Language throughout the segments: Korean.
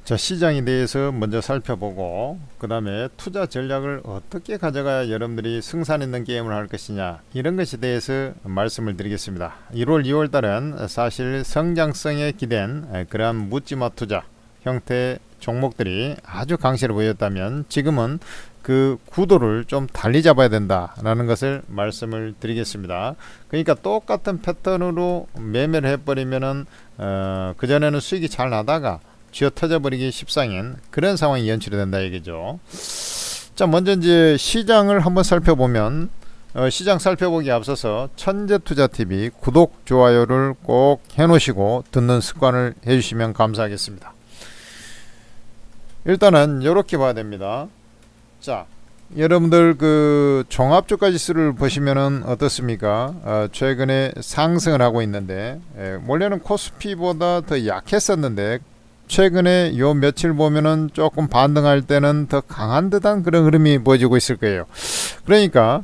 자, 시장에 대해서 먼저 살펴보고 그 다음에 투자 전략을 어떻게 가져가야 여러분들이 승산 있는 게임을 할 것이냐, 이런 것에 대해서 말씀을 드리겠습니다. 1월 2월 달은 사실 성장성에 기댄 그러한 묻지마 투자 형태의 종목들이 아주 강세를 보였다면, 지금은 그 구도를 좀 달리 잡아야 된다라는 것을 말씀을 드리겠습니다. 그러니까 똑같은 패턴으로 매매를 해버리면은 그전에는 수익이 잘 나다가 쥐어 터져버리기 십상인 그런 상황이 연출이 된다 얘기죠. 자, 먼저 이제 시장을 한번 살펴보면, 시장 살펴보기 앞서서 천재투자TV 구독, 좋아요를 꼭 해놓으시고 듣는 습관을 해주시면 감사하겠습니다. 일단은 이렇게 봐야 됩니다. 자, 여러분들 그 종합주가 지수를 보시면은 어떻습니까? 최근에 상승을 하고 있는데, 원래는 코스피보다 더 약했었는데 최근에 요 며칠 보면은 조금 반등할 때는 더 강한 듯한 그런 흐름이 보여지고 있을 거예요. 그러니까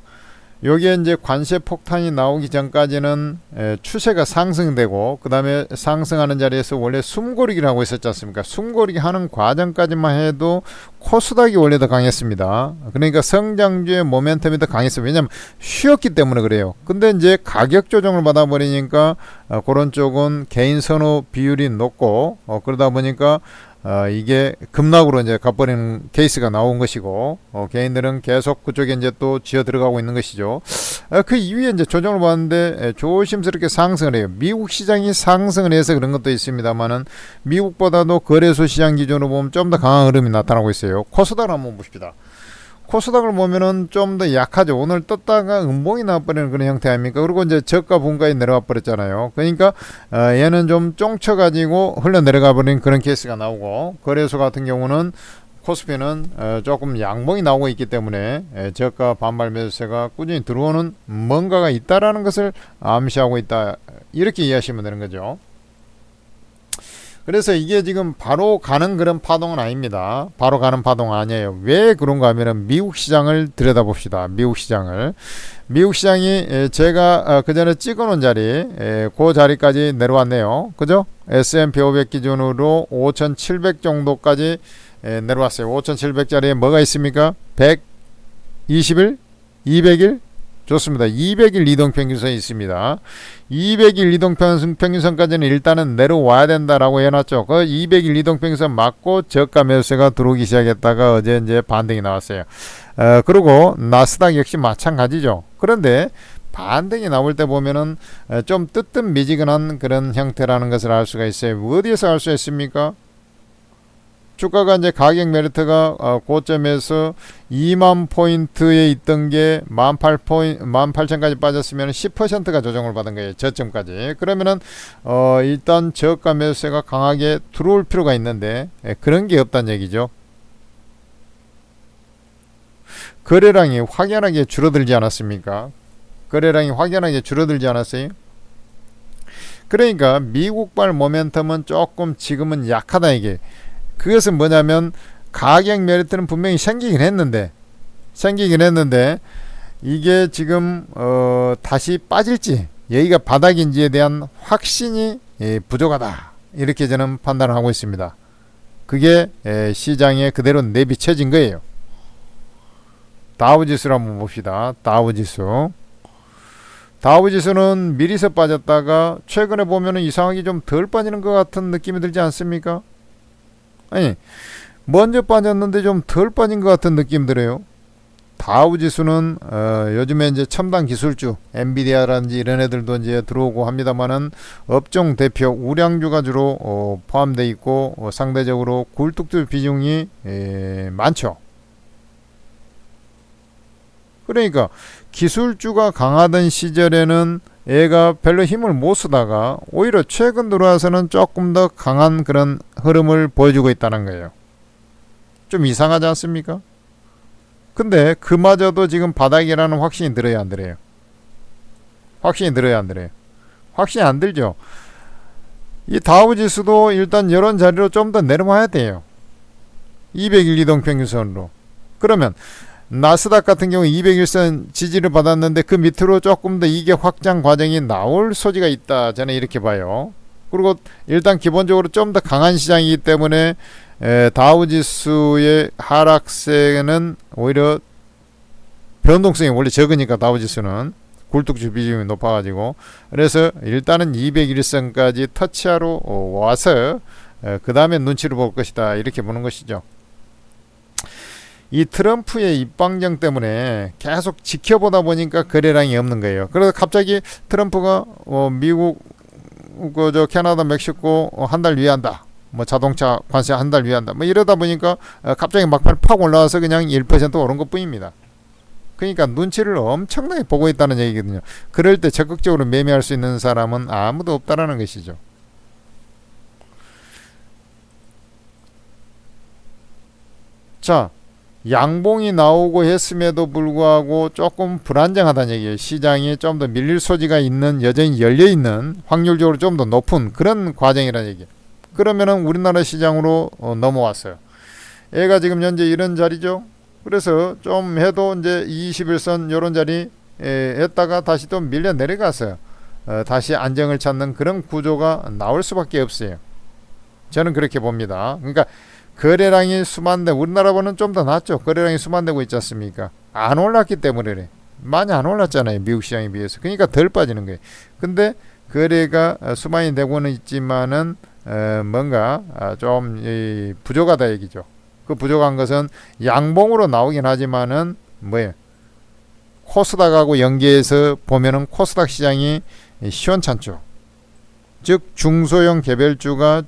여기에 이제 관세 폭탄이 나오기 전까지는 추세가 상승되고, 그 다음에 상승하는 자리에서 원래 숨고르기를 하고 있었지 않습니까? 숨고르기 하는 과정까지만 해도 코스닥이 원래 더 강했습니다. 그러니까 성장주의 모멘텀이 더 강했어요. 왜냐하면 쉬었기 때문에 그래요. 근데 이제 가격 조정을 받아버리니까 그런 쪽은 개인 선호 비율이 높고, 그러다 보니까 이게 급락으로 이제 가버리는 케이스가 나온 것이고, 개인들은 계속 그쪽에 이제 또 쥐어 들어가고 있는 것이죠. 그 이후에 이제 조정을 받는데 조심스럽게 상승을 해요. 미국 시장이 상승을 해서 그런 것도 있습니다만은, 미국보다도 거래소 시장 기준으로 보면 좀 더 강한 흐름이 나타나고 있어요. 코스닥을 한번 봅시다. 코스닥을 보면은 좀 더 약하죠. 오늘 떴다가 음봉이 나와버리는 그런 형태 아닙니까? 그리고 이제 저가 분가에 내려와 버렸잖아요. 그러니까 얘는 좀 쫑쳐가지고 흘러 내려가 버리는 그런 케이스가 나오고, 거래소 같은 경우는 코스피는 조금 양봉이 나오고 있기 때문에 저가 반발 매수세가 꾸준히 들어오는 뭔가가 있다라는 것을 암시하고 있다, 이렇게 이해하시면 되는 거죠. 그래서 이게 지금 바로 가는 그런 파동은 아닙니다. 바로 가는 파동 아니에요. 왜 그런가 하면은 미국 시장을 들여다봅시다. 미국 시장이 제가 그 전에 찍어 놓은 자리, 그 자리까지 내려왔네요. 그죠? S&P 500 기준으로 5,700 정도까지 내려왔어요. 5,700짜리에 뭐가 있습니까? 120일? 200일? 좋습니다. 200일 이동평균선이 있습니다. 200일 이동평균선까지는 일단은 내려와야 된다라고 해놨죠. 그 200일 이동평균선 맞고 저가 매수세가 들어오기 시작했다가 어제 이제 반등이 나왔어요. 그리고 나스닥 역시 마찬가지죠. 그런데 반등이 나올 때 보면은 좀 뜨뜻미지근한 그런 형태라는 것을 알 수가 있어요. 어디에서 알 수 있습니까? 주가가 이제 가격 메리트가 고점에서 2만 포인트에 있던 게 18,000까지 빠졌으면 10%가 조정을 받은 거예요. 저점까지. 그러면은 일단 저가 매수세가 강하게 들어올 필요가 있는데 그런 게 없다는 얘기죠. 거래량이 확연하게 줄어들지 않았습니까? 거래량이 확연하게 줄어들지 않았어요? 그러니까 미국발 모멘텀은 조금 지금은 약하다 이게. 그것은 뭐냐면 가격 메리트는 분명히 생기긴 했는데 이게 지금 다시 빠질지, 여기가 바닥인지에 대한 확신이 부족하다, 이렇게 저는 판단을 하고 있습니다. 그게 시장에 그대로 내비쳐진 거예요. 다우지수를 한번 봅시다. 다우지수는 미리서 빠졌다가 최근에 보면은 이상하게 좀 덜 빠지는 것 같은 느낌이 들지 않습니까? 아니, 먼저 빠졌는데 좀 덜 빠진 것 같은 느낌 들어요. 다우지수는 요즘에 이제 첨단 기술주 엔비디아라든지 이런 애들도 이제 들어오고 합니다만은, 업종 대표 우량주가 주로 포함되어 있고 상대적으로 굴뚝주 비중이 많죠. 그러니까 기술주가 강하던 시절에는 얘가 별로 힘을 못 쓰다가 오히려 최근 들어와서는 조금 더 강한 그런 흐름을 보여주고 있다는 거예요. 좀 이상하지 않습니까? 근데 그마저도 지금 바닥이라는 확신이 들어야 안 들어요? 확신이 안 들죠. 이 다우지수도 일단 이런 자리로 좀 더 내려와야 돼요. 200일 이동평균선으로. 그러면 나스닥 같은 경우 200일선 지지를 받았는데 그 밑으로 조금 더 이게 확장 과정이 나올 소지가 있다, 저는 이렇게 봐요. 그리고 일단 기본적으로 좀 더 강한 시장이기 때문에 다우지수의 하락세는 오히려 변동성이 원래 적으니까 다우지수는 굴뚝주 비중이 높아가지고, 그래서 일단은 201선까지 터치하러 와서 그 다음에 눈치를 볼 것이다, 이렇게 보는 것이죠. 이 트럼프의 입방정 때문에 계속 지켜보다 보니까 거래량이 없는 거예요. 그래서 갑자기 트럼프가 미국, 저 캐나다, 멕시코 한 달 위한다, 뭐 자동차 관세 한 달 위한다, 뭐 이러다 보니까 갑자기 막판 팍 올라와서 그냥 1% 오른 것 뿐입니다. 그러니까 눈치를 엄청나게 보고 있다는 얘기거든요. 그럴 때 적극적으로 매매할 수 있는 사람은 아무도 없다라는 것이죠. 자, 양봉이 나오고 했음에도 불구하고 조금 불안정하다는 얘기예요. 시장이 좀 더 밀릴 소지가 있는, 여전히 열려있는, 확률적으로 좀 더 높은 그런 과정이라는 얘기예요. 그러면은 우리나라 시장으로 넘어왔어요. 얘가 지금 현재 이런 자리죠. 그래서 좀 해도 이제 21선 요런 자리 했다가 다시 또 밀려 내려갔어요. 다시 안정을 찾는 그런 구조가 나올 수밖에 없어요. 저는 그렇게 봅니다. 그러니까 거래량이 수만대, 우리나라보다는 좀 더 낫죠. 거래량이 수만되고 있지 않습니까? 안 올랐기 때문에 그래. 많이 안 올랐잖아요, 미국 시장에 비해서. 그러니까 덜 빠지는 거예요. 근데 거래가 수만이 되고는 있지만은 뭔가 좀 부족하다 얘기죠. 그 부족한 것은 양봉으로 나오긴 하지만은 뭐예요? 코스닥하고 연계해서 보면은 코스닥 시장이 시원찮죠. 즉 중소형 개별주가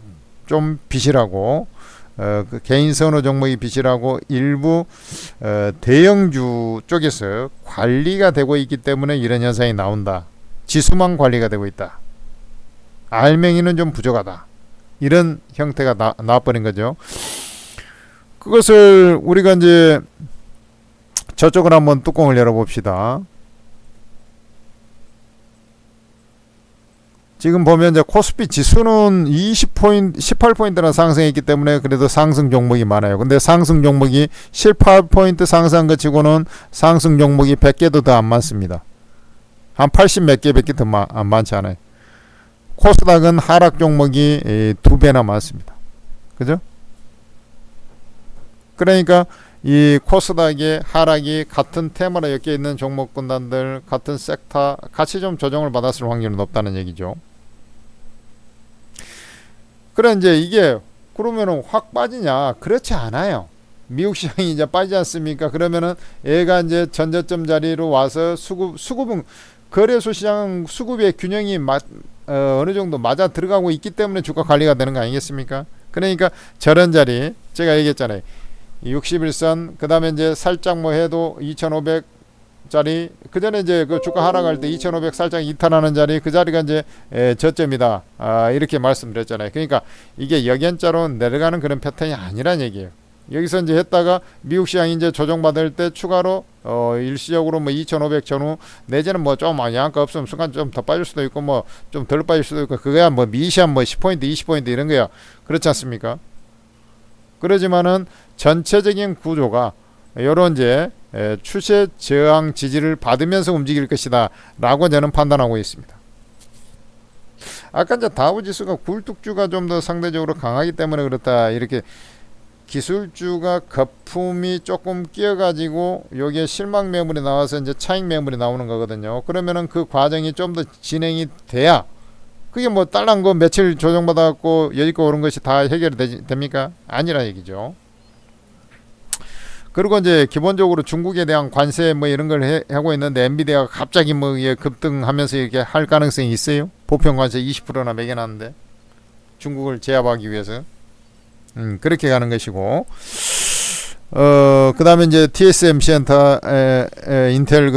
좀 비실하고 그 개인 선호 종목이 비실하고 일부 대형주 쪽에서 관리가 되고 있기 때문에 이런 현상이 나온다. 지수만 관리가 되고 있다. 알맹이는 좀 부족하다. 이런 형태가 나와버린 거죠. 그것을 우리가 이제 저쪽을 한번 뚜껑을 열어봅시다. 지금 보면 이제 코스피 지수는 20포인트, 18포인트나 상승했기 때문에 그래도 상승 종목이 많아요. 근데 상승 종목이 18포인트 상승한 것 치고는 상승 종목이 100개도 더 안 많습니다. 한 80 몇 개밖에 더 안 많지 않아요. 코스닥은 하락 종목이 2배나 많습니다. 그죠? 그러니까 이 코스닥의 하락이 같은 테마로 엮여 있는 종목 군단들, 같은 섹터 같이 좀 조정을 받았을 확률이 높다는 얘기죠. 그래 이제 이게 그러면은 확 빠지냐? 그렇지 않아요. 미국 시장이 이제 빠지지 않습니까? 그러면은 얘가 이제 전저점 자리로 와서 수급은 거래소 시장 수급의 균형이 어느 정도 맞아 들어가고 있기 때문에 주가 관리가 되는 거 아니겠습니까? 그러니까 저런 자리 제가 얘기했잖아요. 61선, 그 다음에 이제 살짝 뭐 해도 2500짜리, 그 전에 이제 그 주가 하락할 때 2500 살짝 이탈하는 자리, 그 자리가 이제 저점이다. 이렇게 말씀드렸잖아요. 그러니까 이게 역연자로 내려가는 그런 패턴이 아니란 얘기예요. 여기서 이제 했다가 미국 시장이 이제 조정받을 때 추가로 일시적으로 뭐 2500 전후 내지는 뭐 좀 양가 없으면 순간 좀 더 빠질 수도 있고 뭐 좀 덜 빠질 수도 있고 그거야 뭐 미시한 뭐 10포인트 20포인트 이런 거야. 그렇지 않습니까? 그러지만은 전체적인 구조가 요런 이제 추세 저항 지지를 받으면서 움직일 것이다 라고 저는 판단하고 있습니다. 아까 이제 다우지수가 굴뚝주가 좀 더 상대적으로 강하기 때문에 그렇다, 이렇게 기술주가 거품이 조금 끼어가지고 여기에 실망 매물이 나와서 이제 차익 매물이 나오는 거거든요. 그러면은 그 과정이 좀 더 진행이 돼야, 그게 뭐 딸랑 거 며칠 조정받아갖고 여지껏 오른 것이 다 해결이 됩니까? 아니라 얘기죠. 그리고 이제 기본적으로 중국에 대한 관세 뭐 이런 걸 하고 있는데 엔비디아가 갑자기 뭐 급등하면서 이렇게 할 가능성이 있어요? 보편 관세 20%나 매겨놨는데 중국을 제압하기 위해서 그렇게 가는 것이고, 그 다음에 이제 TSMC 엔터 인텔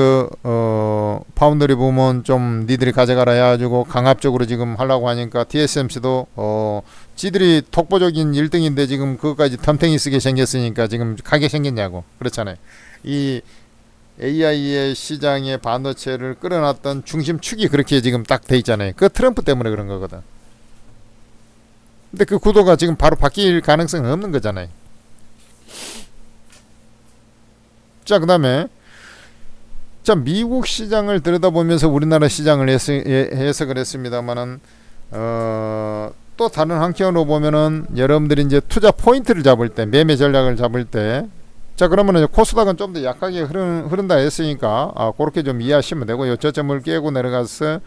파운드리 부문 좀 니들이 가져가라 해가지고 강압적으로 지금 하려고 하니까 TSMC도 지들이 독보적인 1등인데 지금 그것까지 덤탱이 쓰게 생겼으니까 지금 가게 생겼냐고. 그렇잖아요. 이 AI의 시장의 반도체를 끌어놨던 중심축이 그렇게 지금 딱 돼 있잖아요. 그 트럼프 때문에 그런 거거든. 근데 그 구도가 지금 바로 바뀔 가능성은 없는 거잖아요. 자, 그 다음에 자, 미국 시장을 들여다보면서 우리나라 시장을 해석을 했습니다만은 또 다른 한편으로 보면은 여러분들이 이제 투자 포인트를 잡을 때, 매매 전략을 잡을 때, 자 그러면은 코스닥은 좀 더 약하게 흐른다 했으니까 그렇게 좀 이해하시면 되고요. 저점을 깨고 내려가서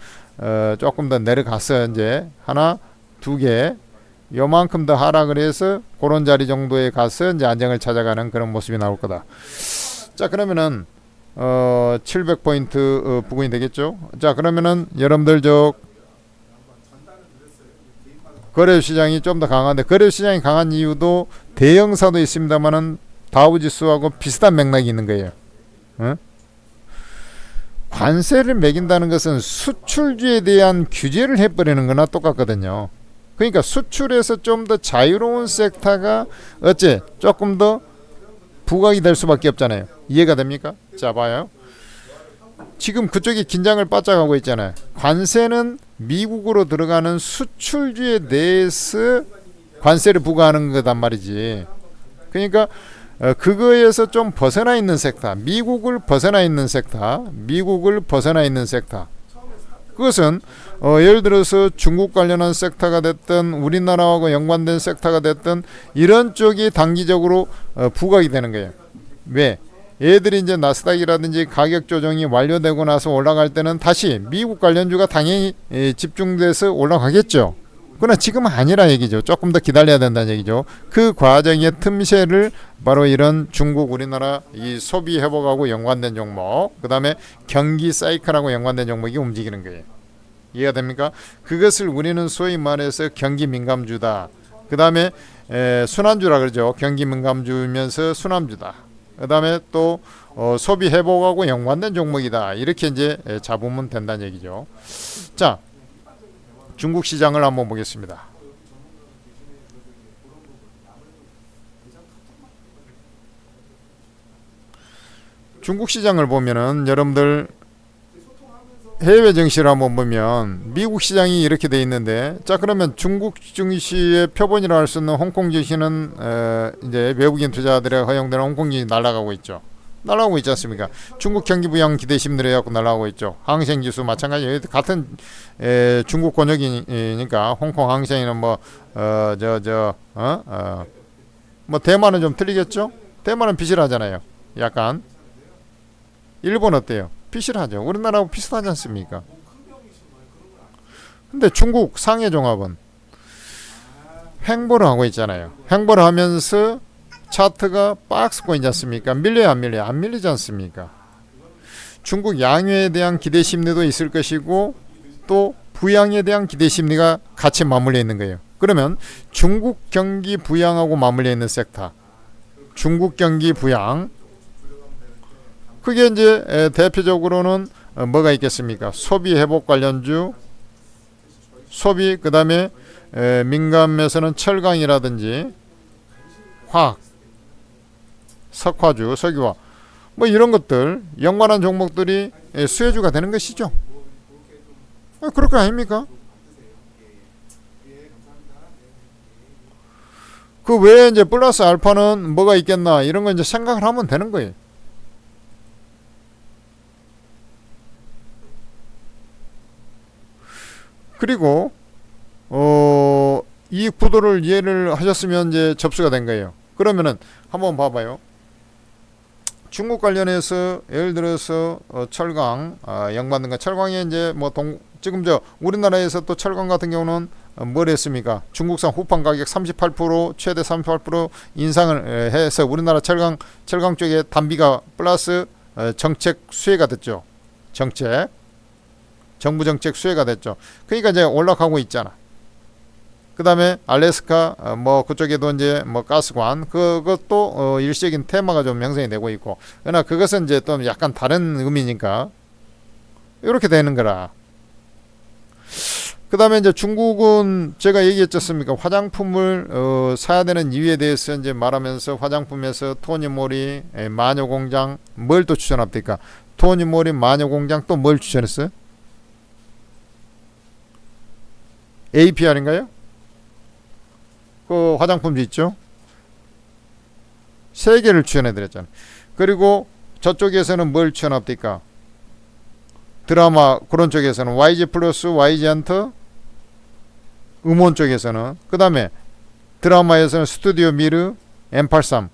조금 더 내려가서 이제 하나, 두 개, 요만큼 더 하락을 해서 그런 자리 정도에 가서 이제 안정을 찾아가는 그런 모습이 나올 거다. 자 그러면은 700포인트 부근이 되겠죠. 자 그러면은 여러분들 저 거래시장이 좀 더 강한데, 거래시장이 강한 이유도 대형사도 있습니다만은 다우지수하고 비슷한 맥락이 있는 거예요. 어? 관세를 매긴다는 것은 수출주에 대한 규제를 해버리는 거나 똑같거든요. 그러니까 수출에서 좀 더 자유로운 섹터가 어째 조금 더 부각이 될 수밖에 없잖아요. 이해가 됩니까? 자 봐요. 지금 그쪽이 긴장을 바짝 하고 있잖아요. 관세는 미국으로 들어가는 수출주에 대해서 관세를 부과하는 거단 말이지. 그러니까 그거에서 좀 벗어나 있는 섹터, 미국을 벗어나 있는 섹터, 그것은 예를 들어서 중국 관련한 섹터가 됐든 우리나라하고 연관된 섹터가 됐든 이런 쪽이 단기적으로 부각이 되는 거예요. 왜? 얘들이 이제 나스닥이라든지 가격 조정이 완료되고 나서 올라갈 때는 다시 미국 관련주가 당연히 집중돼서 올라가겠죠. 그러나 지금은 아니라 얘기죠. 조금 더 기다려야 된다는 얘기죠. 그 과정의 틈새를 바로 이런 중국, 우리나라 이 소비 회복하고 연관된 종목, 그 다음에 경기 사이클하고 연관된 종목이 움직이는 거예요. 이해가 됩니까? 그것을 우리는 소위 말해서 경기 민감주다. 그 다음에 순환주라 그러죠. 경기 민감주면서 순환주다. 그 다음에 또 소비 회복하고 연관된 종목이다. 이렇게 이제 잡으면 된다는 얘기죠. 자, 중국 시장을 한번 보겠습니다. 중국 시장을 보면은 여러분들 해외 증시를 한번 보면 미국 시장이 이렇게 돼 있는데, 자 그러면 중국 증시의 표본이라 할 수 있는 홍콩 증시는 이제 외국인 투자들에 허용되는 홍콩 증시 날아가고 있죠. 날아가고 있지 않습니까? 중국 경기 부양 기대 심리를 해갖고 날아가고 있죠. 항생 지수 마찬가지예요. 같은 중국 권역이니까 홍콩 항생이는 뭐 대만은 좀 틀리겠죠? 대만은 비실하잖아요. 약간. 일본 어때요? 비실하죠. 우리나라하고 비슷하지 않습니까? 근데 중국 상해 종합은 횡보를 하고 있잖아요. 횡보를 하면서 차트가 박스권 있지 않습니까? 밀려요, 안 밀려요? 안 밀리지 않습니까? 중국 양유에 대한 기대 심리도 있을 것이고 또 부양에 대한 기대 심리가 같이 맞물려 있는 거예요. 그러면 중국 경기 부양하고 맞물려 있는 섹터, 중국 경기 부양, 그게 이제 대표적으로는 뭐가 있겠습니까? 소비 회복 관련주, 소비, 그 다음에 민감에서는 철강이라든지 화학, 석화주, 석유화, 뭐 이런 것들 연관한 종목들이 수혜주가 되는 것이죠. 그렇게 아닙니까? 그 외에 이제 플러스 알파는 뭐가 있겠나 이런 거 이제 생각을 하면 되는 거예요. 그리고 이 구도를 이해를 하셨으면 이제 접수가 된 거예요. 그러면은 한번 봐봐요. 중국 관련해서 예를 들어서 철강 연관된 거, 철강에 이제 뭐 지금 저 우리나라에서 또 철강 같은 경우는 뭘 했습니까? 중국산 후판 가격 38% 최대 38% 인상을 해서 우리나라 철강 쪽에 단비가 플러스 정책 수혜가 됐죠. 정부 정책 수혜가 됐죠. 그러니까 이제 올라가고 있잖아. 그 다음에 알래스카 뭐 그쪽에도 이제 뭐 가스관 그것도 일시적인 테마가 좀 형성이 되고 있고, 그러나 그것은 이제 또 약간 다른 의미니까 이렇게 되는 거라. 그 다음에 이제 중국은 제가 얘기했지 않습니까? 화장품을 사야 되는 이유에 대해서 이제 말하면서 화장품에서 토니모리, 마녀공장 뭘 또 추천합니까? 토니모리, 마녀공장 또 뭘 추천했어요? APR인가요? 그 화장품도 있죠. 세 개를 추천해드렸잖아요. 그리고 저쪽에서는 뭘 추천합니까? 드라마 그런 쪽에서는 YG 플러스, YG 헌터, 음원 쪽에서는. 그 다음에 드라마에서는 스튜디오 미르, M83.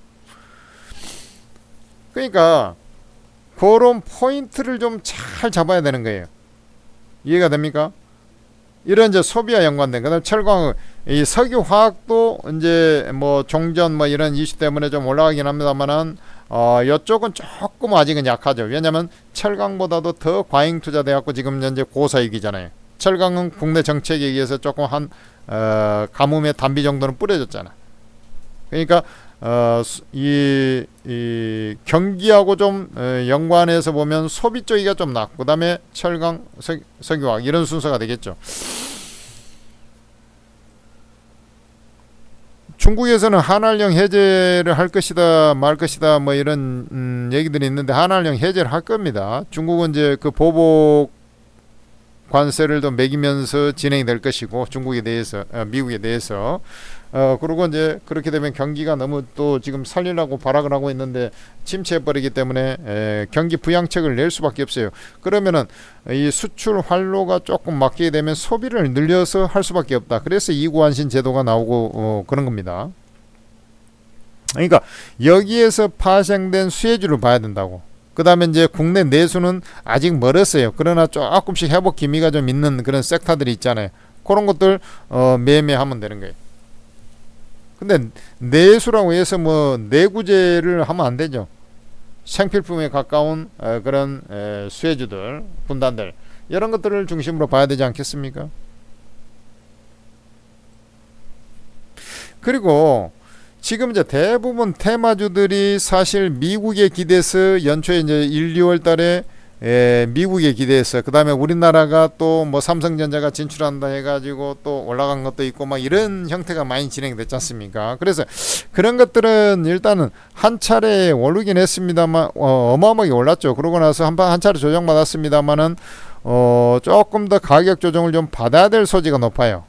그러니까 그런 포인트를 좀 잘 잡아야 되는 거예요. 이해가 됩니까? 이런 이제 소비와 연관된, 그다음 철강, 이 석유 화학도 이제 뭐 종전 뭐 이런 이슈 때문에 좀 올라가긴 합니다만은 이쪽은 조금 아직은 약하죠. 왜냐하면 철강보다도 더 과잉 투자돼 갖고 지금 현재 고사익이잖아요. 철강은 국내 정책에 의해서 조금 한 가뭄의 단비 정도는 뿌려졌잖아. 그러니까 이 경기하고 좀 연관해서 보면 소비 쪽이가 좀 낮고, 그 다음에 철강, 석유화학 이런 순서가 되겠죠. 중국에서는 한알령 해제를 할 것이다 말 것이다 뭐 이런 얘기들이 있는데, 한알령 해제를 할 겁니다. 중국은 이제 그 보복 관세를 더 매기면서 진행이 될 것이고, 중국에 대해서 미국에 대해서 그리고 이제 그렇게 되면 경기가 너무 또 지금 살리려고 발악을 하고 있는데 침체해 버리기 때문에 경기 부양책을 낼 수밖에 없어요. 그러면은 이 수출 활로가 조금 막히게 되면 소비를 늘려서 할 수밖에 없다. 그래서 이구안신 제도가 나오고 그런 겁니다. 그러니까 여기에서 파생된 수혜주를 봐야 된다고. 그 다음에 이제 국내 내수는 아직 멀었어요. 그러나 조금씩 회복 기미가 좀 있는 그런 섹터들이 있잖아요. 그런 것들 매매하면 되는 거예요. 근데 내수라고 해서 뭐 내구재를 하면 안 되죠. 생필품에 가까운 그런 수혜주들, 분단들, 이런 것들을 중심으로 봐야 되지 않겠습니까? 그리고 지금 이제 대부분 테마주들이 사실 미국에 기대서 연초에 이제 1, 2월 달에 미국에 기대해서, 그 다음에 우리나라가 또 뭐 삼성전자가 진출한다 해가지고 또 올라간 것도 있고 막 이런 형태가 많이 진행됐지 않습니까? 그래서 그런 것들은 일단은 한 차례 오르긴 했습니다만 어마어마하게 올랐죠. 그러고 나서 한 차례 조정받았습니다만은 조금 더 가격 조정을 좀 받아야 될 소지가 높아요.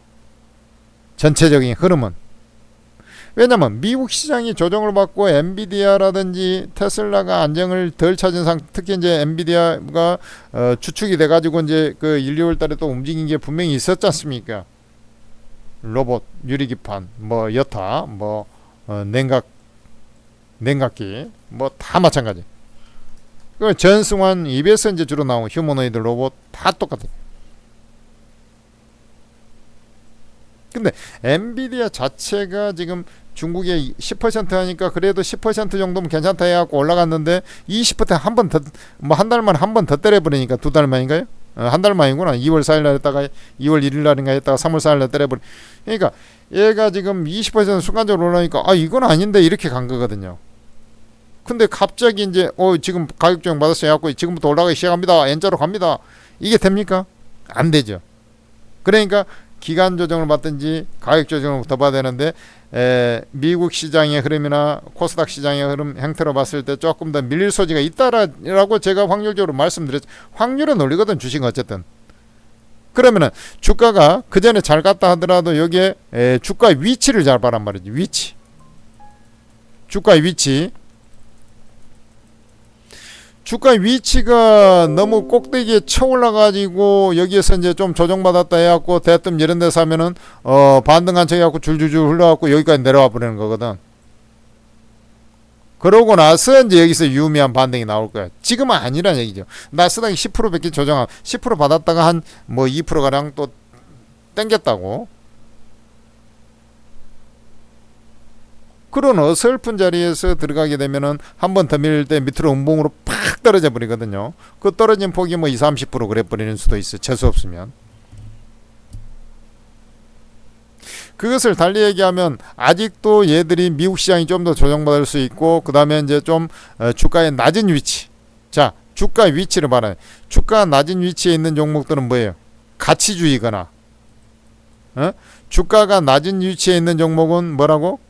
전체적인 흐름은. 왜냐면 미국 시장이 조정을 받고 엔비디아라든지 테슬라가 안정을 덜 찾은 특히 이제 엔비디아가 주축이 돼가지고 이제 그 1, 2월 달에 또 움직인 게 분명히 있었지 않습니까? 로봇, 유리기판, 뭐 여타, 뭐 냉각기, 뭐 다 마찬가지. 그 전승환 입에서 이제 주로 나온 휴머노이드 로봇 다 똑같아요. 근데 엔비디아 자체가 지금 중국에 10% 하니까 그래도 10% 정도면 괜찮다 해갖고 올라갔는데 20% 한 번 더, 뭐 한 달 만에 한 번 더 때려버리니까, 두 달 만인가요? 한 달 만이구나. 2월 4일 날 했다가 2월 1일 날인가 했다가 3월 4일 날 때려버리. 그러니까 얘가 지금 20% 순간적으로 올라오니까 이건 아닌데 이렇게 간 거거든요. 근데 갑자기 이제 지금 가격 조정 받았어요 해갖고 지금부터 올라가기 시작합니다. N자로 갑니다. 이게 됩니까? 안 되죠. 그러니까 기간 조정을 받든지 가격 조정을 더 봐야 되는데, 미국 시장의 흐름이나 코스닥 시장의 흐름 형태로 봤을 때 조금 더 밀릴 소지가 있다라고 제가 확률적으로 말씀드렸죠. 확률은 논리거든, 주식은 어쨌든. 그러면은 주가가 그 전에 잘 갔다 하더라도 여기에 주가의 위치를 잘 봐란 말이지. 위치. 주가의 위치. 주가의 위치가 너무 꼭대기에 쳐 올라가지고 여기에서 이제 좀 조정받았다 해갖고 대뜸 이런 데서 하면은 반등한 척 해갖고 줄줄줄 흘러갖고 여기까지 내려와 버리는 거거든. 그러고 나서 이제 여기서 유의미한 반등이 나올 거야. 지금은 아니란 얘기죠. 나스닥이 10%밖에 조정하고 10% 받았다가 한 뭐 2%가량 또 땡겼다고. 그런 어설픈 자리에서 들어가게 되면은 한 번 더 밀릴 때 밑으로 음봉으로 팍 떨어져 버리거든요. 그 떨어진 폭이 뭐 20, 30% 그래 버리는 수도 있어. 재수 없으면. 그것을 달리 얘기하면 아직도 얘들이 미국 시장이 좀 더 조정받을 수 있고, 그 다음에 이제 좀 주가의 낮은 위치. 자, 주가 위치를 봐라. 주가 낮은 위치에 있는 종목들은 뭐예요? 가치주의거나, 주가가 낮은 위치에 있는 종목은 뭐라고?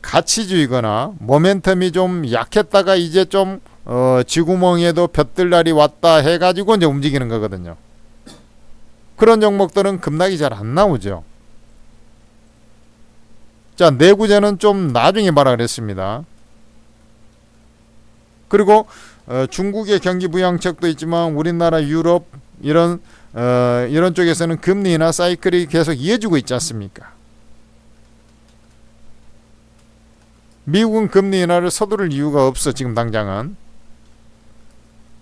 가치주의거나 모멘텀이 좀 약했다가 이제 좀 쥐구멍에도 볕들날이 왔다 해가지고 이제 움직이는 거거든요. 그런 종목들은 급락이 잘 안 나오죠. 자, 내구재는 좀 나중에 봐라 그랬습니다. 그리고 중국의 경기 부양책도 있지만 우리나라, 유럽, 이런 쪽에서는 금리 인하 사이클이 계속 이어지고 있지 않습니까? 미국은 금리 인하를 서두를 이유가 없어 지금 당장은.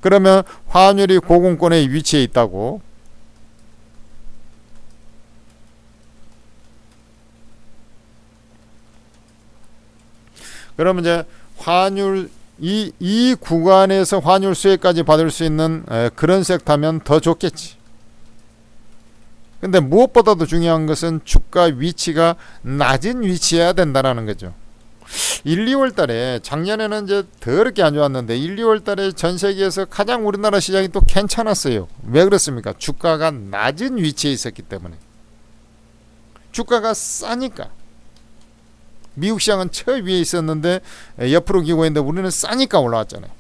그러면 환율이 고공권에 위치해 있다고. 그러면 이제 환율 이 구간에서 환율 수혜까지 받을 수 있는 그런 섹터면 더 좋겠지. 근데 무엇보다도 중요한 것은 주가 위치가 낮은 위치여야 된다라는 거죠. 1, 2월 달에 작년에는 이제 더럽게 안 좋았는데 1, 2월 달에 전 세계에서 가장 우리나라 시장이 또 괜찮았어요. 왜 그렇습니까? 주가가 낮은 위치에 있었기 때문에. 주가가 싸니까. 미국 시장은 저 위에 있었는데 옆으로 기고 있는데 우리는 싸니까 올라왔잖아요.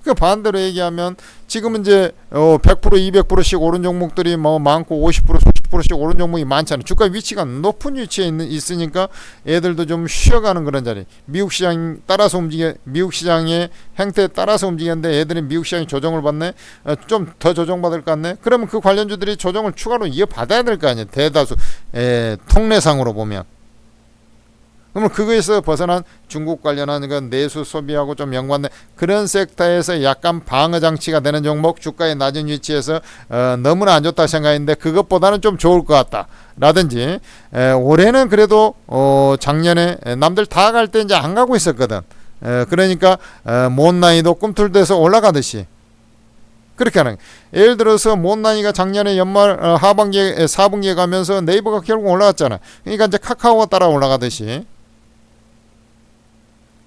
그 반대로 얘기하면 지금은 이제 100% 200%씩 오른 종목들이 뭐 많고 50% 40%씩 오른 종목이 많잖아요. 주가 위치가 높은 위치에 있으니까 애들도 좀 쉬어가는 그런 자리. 미국 시장 따라서 미국 시장의 행태에 따라서 움직이는데 애들이 미국 시장이 조정을 받네. 좀 더 조정받을 것 같네. 그러면 그 관련주들이 조정을 추가로 이어받아야 될 거 아니에요. 대다수 통례상으로 보면. 그러면 그거에서 벗어난 중국 관련한 그 내수 소비하고 좀 연관된 그런 섹터에서 약간 방어 장치가 되는 종목, 주가의 낮은 위치에서 너무나 안 좋다 생각했는데 그것보다는 좀 좋을 것 같다 라든지, 올해는 그래도 작년에 남들 다 갈 때 이제 안 가고 있었거든. 그러니까 못난이도 꿈틀대서 올라가듯이 그렇게 하는. 예를 들어서 못난이가 작년에 연말 하반기에 4분기에 가면서 네이버가 결국 올라갔잖아. 그러니까 이제 카카오가 따라 올라가듯이.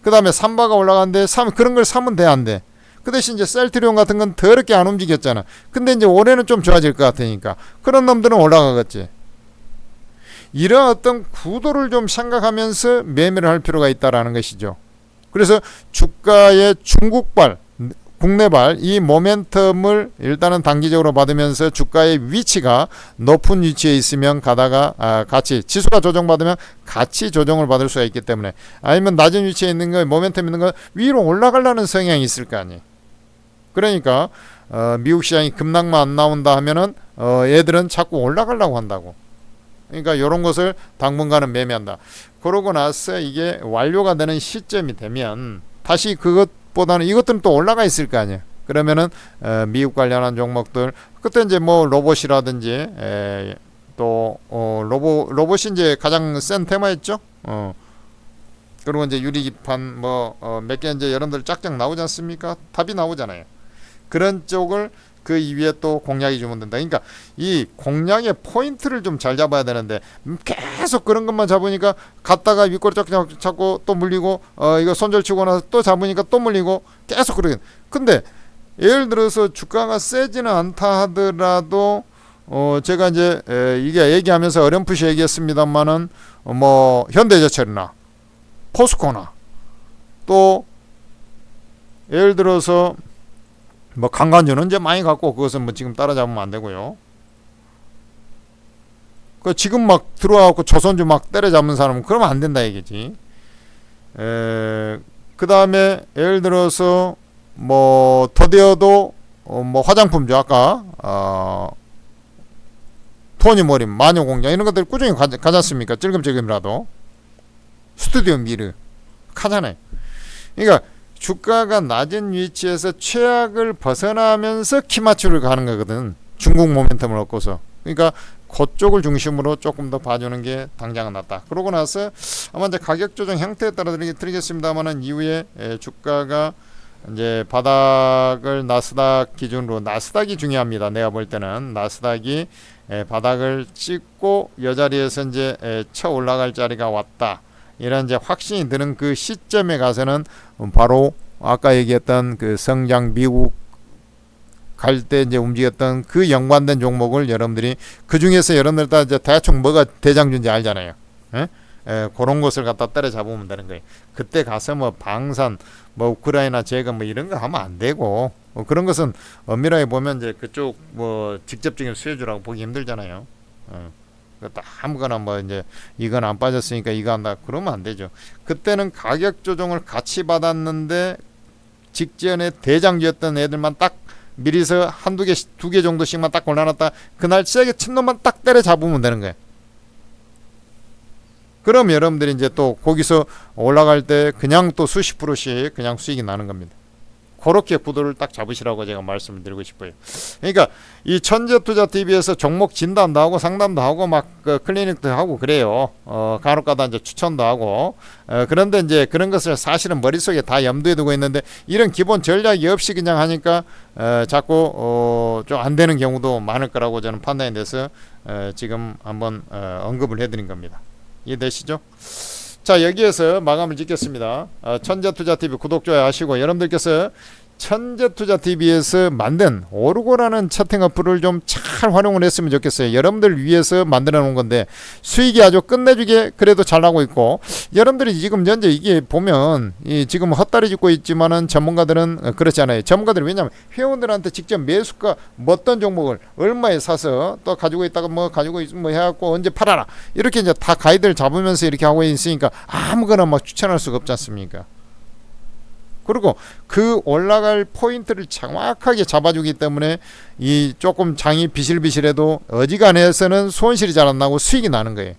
그 다음에 삼바가 올라가는데 그런 걸 사면 돼, 안 돼? 그 대신 이제 셀트리온 같은 건 더럽게 안 움직였잖아. 근데 이제 올해는 좀 좋아질 것 같으니까 그런 놈들은 올라가겠지. 이런 어떤 구도를 좀 생각하면서 매매를 할 필요가 있다라는 것이죠. 그래서 주가의 중국발, 국내발 이 모멘텀을 일단은 단기적으로 받으면서 주가의 위치가 높은 위치에 있으면 가다가 같이 지수가 조정받으면 같이 조정을 받을 수가 있기 때문에, 아니면 낮은 위치에 있는 거 모멘텀 있는 거 위로 올라가려는 성향이 있을 거 아니에요. 그러니까 미국 시장이 급락만 안 나온다 하면은 얘들은 자꾸 올라가려고 한다고. 그러니까 이런 것을 당분간은 매매한다. 그러고 나서 이게 완료가 되는 시점이 되면 다시 그것보다는 이것들은 또 올라가 있을 거 아니에요. 그러면은 미국 관련한 종목들 그때 이제 뭐 로봇이라든지 또 로봇이 이제 가장 센 테마였죠. 그리고 이제 유리기판 뭐 몇 개 이제 여러분들 짝짝 나오지 않습니까? 답이 나오잖아요. 그런 쪽을 그 이후에 또 공략이 주면 된다. 그러니까 이 공략의 포인트를 좀 잘 잡아야 되는데 계속 그런 것만 잡으니까 갔다가 윗꼬리 쫙쫙 잡고 또 물리고 이거 손절 치고 나서 또 잡으니까 또 물리고 계속 그러긴. 근데 예를 들어서 주가가 세지는 않다 하더라도 제가 이제 이게 얘기하면서 어렴풋이 얘기했습니다만은 뭐 현대제철이나 포스코나 또 예를 들어서 뭐 강간주는 이제 많이 갖고 그것은 뭐 지금 따라잡으면 안 되고요. 그 지금 막 들어와갖고 조선주 막 때려잡는 사람은 그러면 안 된다 얘기지. 그 다음에 예를 들어서 뭐 더디어도 뭐 화장품주 아까 토니모린, 마녀공장 이런 것들 꾸준히 가지 않습니까? 찔끔찔끔이라도 스튜디오 미르 가잖아요. 그러니까 주가가 낮은 위치에서 최악을 벗어나면서 키맞추를 가는 거거든. 중국 모멘텀을 얻고서. 그러니까 그쪽을 중심으로 조금 더 봐주는 게 당장은 낫다. 그러고 나서 아마 이제 가격 조정 형태에 따라 드리겠습니다만은 이후에 주가가 이제 바닥을 나스닥 기준으로, 나스닥이 중요합니다. 내가 볼 때는 나스닥이 바닥을 찍고 이 자리에서 이제 쳐 올라갈 자리가 왔다. 이런 이제 확신이 드는 그 시점에 가서는 바로 아까 얘기했던 그 성장 미국 갈 때 이제 움직였던 그 연관된 종목을 여러분들이 그 중에서 여러분들 다 이제 대충 뭐가 대장주인지 알잖아요. 그런 것을 갖다 때려잡으면 되는 거예요. 그때 가서 뭐 방산, 뭐 우크라이나 재건 뭐 이런 거 하면 안 되고, 그런 것은 엄밀하게 보면 이제 그쪽 뭐 직접적인 수혜주라고 보기 힘들잖아요. 아무거나 뭐 이제 이건 안 빠졌으니까 이거 한다 그러면 안 되죠. 그때는 가격 조정을 같이 받았는데 직전에 대장주였던 애들만 딱 미리서 한두 개, 두 개 정도씩만 딱 골라놨다 그날 세게 친 놈만 딱 때려 잡으면 되는 거예요. 그럼 여러분들이 이제 또 거기서 올라갈 때 그냥 또 수십 프로씩 그냥 수익이 나는 겁니다. 그렇게 구도를 딱 잡으시라고 제가 말씀을 드리고 싶어요. 그러니까 이 천재투자TV에서 종목 진단도 하고 상담도 하고 막 그 클리닉도 하고 그래요. 간혹가다 이제 추천도 하고 그런데 이제 그런 것을 사실은 머릿속에 다 염두에 두고 있는데 이런 기본 전략이 없이 그냥 하니까 자꾸 좀 안 되는 경우도 많을 거라고 저는 판단이 돼서 지금 한번 언급을 해드린 겁니다. 이해되시죠? 자, 여기에서 마감을 짓겠습니다. 천재투자TV 구독, 좋아요 하시고 여러분들께서 천재투자TV에서 만든 오르고라는 채팅 어플을 좀 잘 활용을 했으면 좋겠어요. 여러분들 위해서 만들어 놓은 건데 수익이 아주 끝내주게 그래도 잘 나고 있고 여러분들이 지금 현재 이게 보면 지금 헛다리 짚고 있지만은 전문가들은 그렇지 않아요. 전문가들은 왜냐하면 회원들한테 직접 매수가 어떤 종목을 얼마에 사서 또 가지고 있다가 뭐 가지고 뭐 해갖고 언제 팔아라 이렇게 이제 다 가이드를 잡으면서 이렇게 하고 있으니까 아무거나 막 추천할 수가 없지 않습니까? 그리고 그 올라갈 포인트를 정확하게 잡아주기 때문에 이 조금 장이 비실비실해도 어지간해서는 손실이 잘 안 나고 수익이 나는 거예요.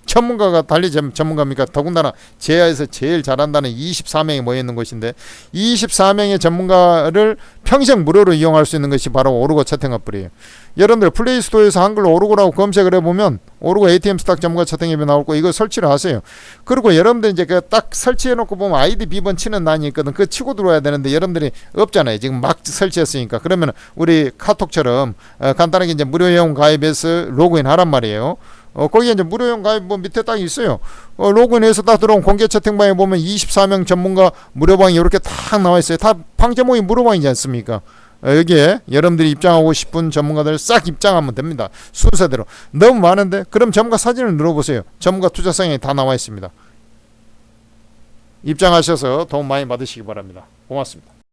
전문가가 달리 전문가입니까? 더군다나 제야에서 제일 잘한다는 24명이 모여있는 곳인데 24명의 전문가를 평생 무료로 이용할 수 있는 것이 바로 오르고 채팅 어플이에요. 여러분들 플레이스토어에서 한글로 오르고라고 검색을 해보면 오르고 ATM 스탁 전문가 채팅 앱이 나올 거 이거 설치를 하세요. 그리고 여러분들 이제 그 딱 설치해놓고 보면 아이디 비번 치는 난이 있거든. 그거 치고 들어와야 되는데 여러분들이 없잖아요. 지금 막 설치했으니까. 그러면 우리 카톡처럼 간단하게 이제 무료회원 가입해서 로그인 하란 말이에요. 거기에 이제 무료용 가입 뭐 밑에 딱 있어요. 로그인해서 딱 들어온 공개 채팅방에 보면 24명 전문가 무료방이 이렇게 딱 나와 있어요. 다 방 제목이 무료방이지 않습니까? 여기에 여러분들이 입장하고 싶은 전문가들 싹 입장하면 됩니다. 순서대로. 너무 많은데 그럼 전문가 사진을 눌러보세요. 전문가 투자성이 다 나와 있습니다. 입장하셔서 도움 많이 받으시기 바랍니다. 고맙습니다.